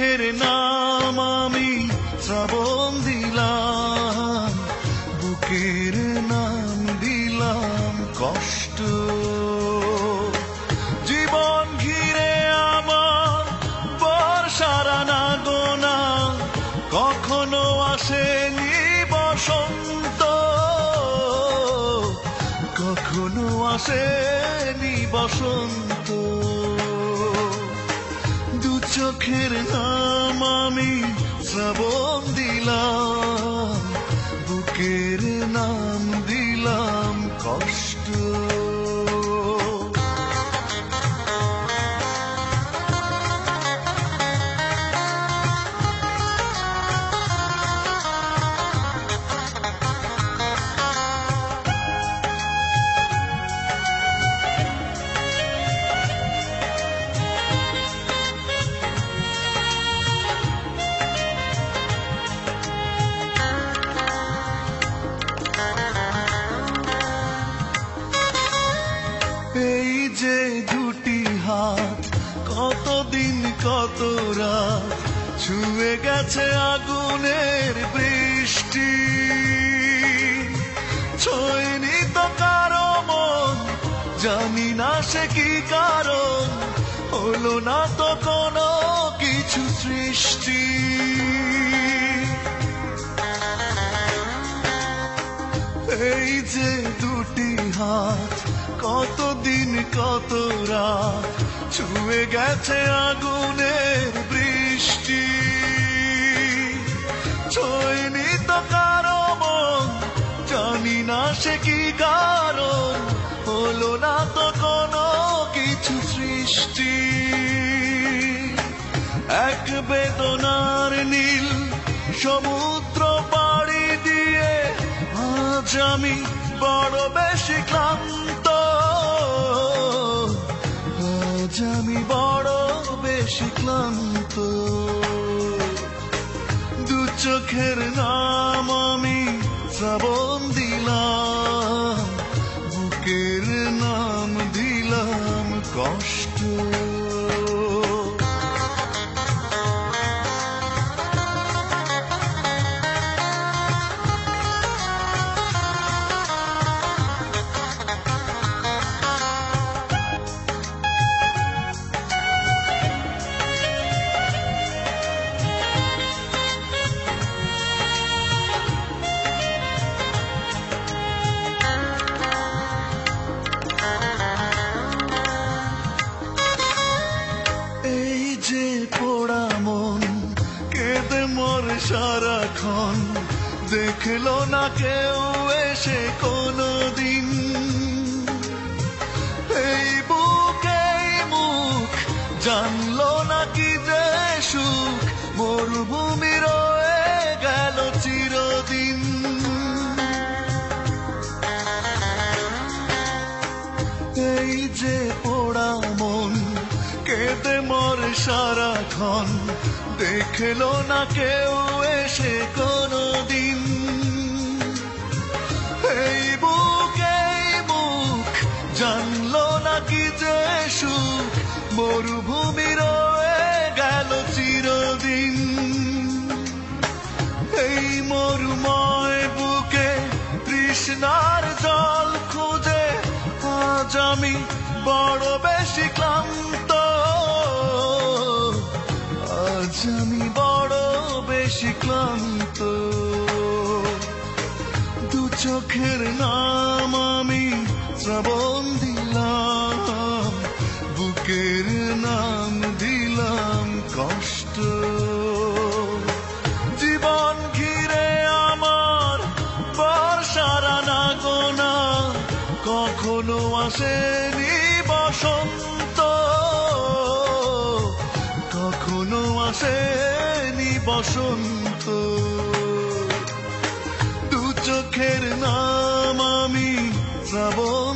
চোখের নাম আমি শ্রাবণ দিলাম, বুকের নাম দিলাম কষ্ট। জীবন ঘিরে আমার বর্ষার আনাগোনা, কখনো আসেনি বসন্ত, কখনো আসেনি বসন্ত। দু চোখের নাম আমি শ্রাবণ দিলাম, বুকের নাম দিলাম কষ্ট। এই যে দুটি হাত, কতদিন কত রাত ছুঁয়ে গেছে আগুনের বৃষ্টি, ছোঁয়নি তো কারো মন, জানি না সে কি কারণ, হলো না তো কোনো কিছু সৃষ্টি। এই যে দুটি হাত, কতদিন কত রাত ছুঁয়ে গেছে আগুনের বৃষ্টি, ছোঁয়নি তো কারো মন, জানি না সে কি কারণ, হলো না তো কোনো কিছু সৃষ্টি। এক বেদনার নীল সমুদ্র পাড়ি দিয়ে আজ আমি বড় বেশি ক্লান্ত, আজ আমি বড় বেশি ক্লান্ত। দু চোখের নাম আমি শ্রাবণ দিলাম, বুকের নাম দিলাম কষ্ট। যে পোড়া মন কেঁদে মোর সারাক্ষণ, দেখলো না কেউ এসে কোনদিন, এই বুকে মুখ জানলো না কি যে সুখ, মরুভূমি রয়ে গেল চিরদিন। এই যে পোড়া মন কেঁদে মোর সারাক্ষণ, দেখলো না কেউ এসে কোনদিন, এই বুকে মুখ জানলো না কি যে সুখ, মরুভূমি রয়ে গেল চিরদিন। এই মরুময় বুকে তৃষ্ণার জল খুঁজে আজ আমি বড় বেশি ক্লান্ত, আজ আমি বড় বেশি ক্লান্ত। দু চোখের নাম আমি শ্রাবণ দিলাম, বুকের নাম দিলাম কষ্ট। জীবন ঘিরে আমার বর্ষার আনাগোনা, কখনো আসেনি বসন্ত, কখনো আসেনি বসন্ত। দু চোখের নাম আমি শ্রাবণ